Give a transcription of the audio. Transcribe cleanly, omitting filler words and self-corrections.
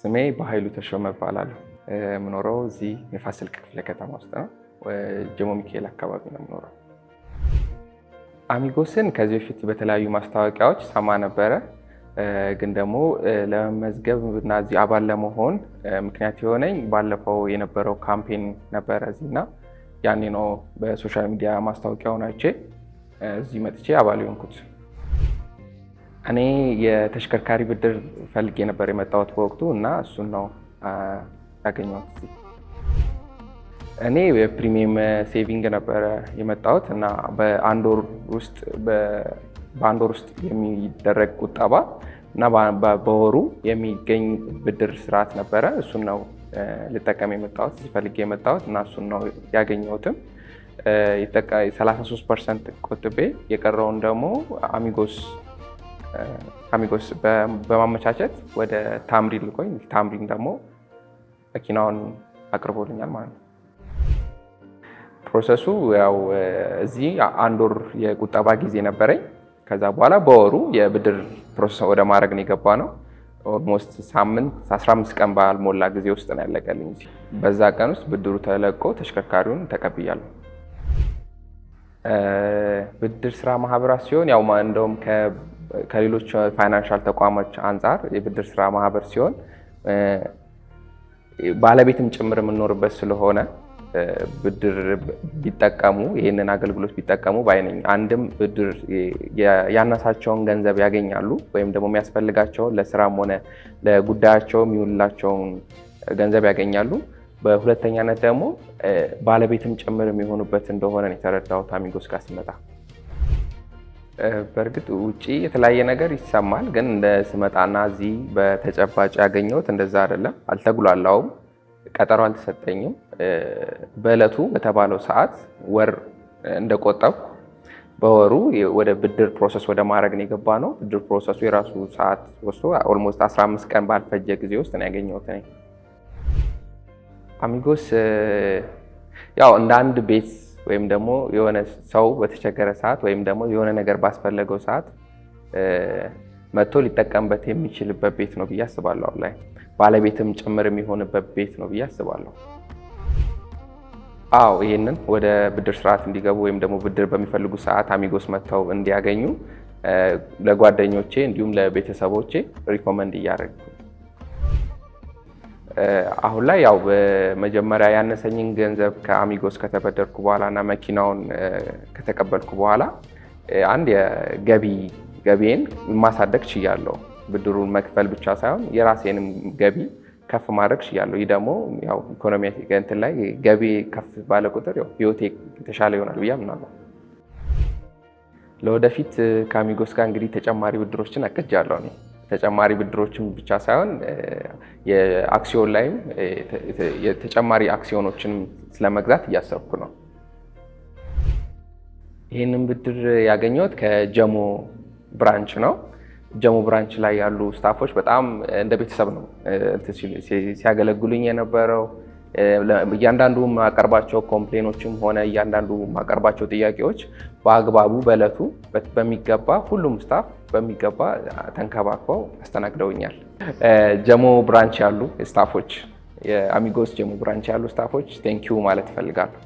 ስሜ በኃይሉ ተሾመ እባላለሁ። የምኖረው እዚህ የፋሲል ክፍለ ከተማ ውስጥ ነው። ጀሞ ሚካኤል አካባቢ ነው የምኖረው። አሚጎስን ከዚህ በፊት በተለያዩ ማስታወቂያዎች ሰማ ነበረ። ግን ደግሞ ለመመዝገብ እና እዚህ አባል ለመሆን ምክንያት የሆነኝ ባለፈው የነበረው ካምፔን ነበረ እዚህና ያኔ ነው በሶሻል ሚዲያ ማስታወቂያውን አይቼ እዚህ መጥቼ አባል የሆንኩት። እኔ የተሽከርካሪ ብድር ፈልጌ ነበር የመጣሁት በወቅቱ እና እሱን ነው ያገኘሁት። እኔ በፕሪሚየም ሴቪንግ ነበረ የመጣሁት እና በአንድ ወር ውስጥ የሚደረግ ቁጠባ እና በወሩ የሚገኝ ብድር ስርዓት ነበረ። እሱን ነው ልጠቀም የመጣሁት ፈልጌ የመጣሁት እና እሱን ነው ያገኘሁትም። 33% ቆጥቤ የቀረውን ደግሞ አሚጎስ በማመቻቸት ወደ ታምሪን ልኮኝ ታምሪን ደግሞ መኪናውን አቅርቦልኛል ማለት ነው። ፕሮሰሱ ያው እዚህ አንድ ወር የቁጠባ ጊዜ ነበረኝ። ከዛ በኋላ በወሩ የብድር ፕሮሰስ ወደ ማድረግ ነው የገባ ነው። ኦልሞስት ሳምንት 15 ቀን ባልሞላ ጊዜ ውስጥ ነው ያለቀልኝ። በዛ ቀን ውስጥ ብድሩ ተለቆ ተሽከርካሪውን ተቀብያለሁ። ብድር ስራ ማህበራት ሲሆን ያው እንደውም ከሌሎች ፋይናንሻል ተቋሞች አንጻር የብድር ስራ ማህበር ሲሆን ባለቤትም ጭምር የምንኖርበት ስለሆነ ብድር ቢጠቀሙ ይህንን አገልግሎት ቢጠቀሙ ባይነኝ። አንድም ብድር ያነሳቸውን ገንዘብ ያገኛሉ ወይም ደግሞ የሚያስፈልጋቸውን ለስራም ሆነ ለጉዳያቸው የሚውላቸውን ገንዘብ ያገኛሉ። በሁለተኛነት ደግሞ ባለቤትም ጭምር የሚሆኑበት እንደሆነ የተረዳሁት አሚጎስ ጋር ሲመጣ። በእርግጥ ውጪ የተለያየ ነገር ይሰማል፣ ግን እንደ ስመጣና እዚህ በተጨባጭ ያገኘሁት እንደዛ አይደለም። አልተጉላላውም፣ ቀጠሮ አልተሰጠኝም። በእለቱ በተባለው ሰዓት ወር እንደቆጠብ በወሩ ወደ ብድር ፕሮሰስ ወደ ማድረግ ነው የገባ ነው። ብድር ፕሮሰሱ የራሱ ሰዓት ወስዶ ኦልሞስት 15 ቀን ባልፈጀ ጊዜ ውስጥ ነው ያገኘሁት። አሚጎስ ያው እንደ አንድ ቤት ወይም ደግሞ የሆነ ሰው በተቸገረ ሰዓት ወይም ደግሞ የሆነ ነገር ባስፈለገው ሰዓት መጥቶ ሊጠቀምበት የሚችልበት ቤት ነው ብዬ አስባለሁ። አሁን ላይ ባለቤትም ጭምር የሚሆንበት ቤት ነው ብዬ አስባለሁ። አዎ ይህንን ወደ ብድር ስርዓት እንዲገቡ ወይም ደግሞ ብድር በሚፈልጉ ሰዓት አሚጎስ መጥተው እንዲያገኙ ለጓደኞቼ እንዲሁም ለቤተሰቦቼ ሪኮመንድ እያደረጉ አሁን ላይ ያው በመጀመሪያ ያነሰኝን ገንዘብ ከአሚጎስ ከተበደርኩ በኋላ እና መኪናውን ከተቀበልኩ በኋላ አንድ ገቢዬን ማሳደግ ችያለሁ። ብድሩን መክፈል ብቻ ሳይሆን የራሴንም ገቢ ከፍ ማድረግ ችያለሁ። ይህ ደግሞ ያው ኢኮኖሚ እንትን ላይ ገቢ ከፍ ባለ ቁጥር ያው ህይወቴ የተሻለ ይሆናል ብዬ አምናለሁ። ለወደፊት ከአሚጎስ ጋር እንግዲህ ተጨማሪ ብድሮችን አቅጃለሁ። እኔ ተጨማሪ ብድሮችን ብቻ ሳይሆን የአክሲዮን ላይም የተጨማሪ አክሲዮኖችን ስለመግዛት እያሰብኩ ነው። ይህንን ብድር ያገኘሁት ከጀሞ ብራንች ነው። ጀሞ ብራንች ላይ ያሉ ስታፎች በጣም እንደ ቤተሰብ ነው ሲያገለግሉኝ የነበረው። እያንዳንዱ ማቀርባቸው ኮምፕሌኖችም ሆነ እያንዳንዱ ማቀርባቸው ጥያቄዎች በአግባቡ በእለቱ በሚገባ ሁሉም ስታፍ በሚገባ ተንከባክበው አስተናግደውኛል። ጀሞ ብራንች ያሉ ስታፎች፣ የአሚጎስ ጀሞ ብራንች ያሉ ስታፎች ቴንኪዩ ማለት እፈልጋለሁ።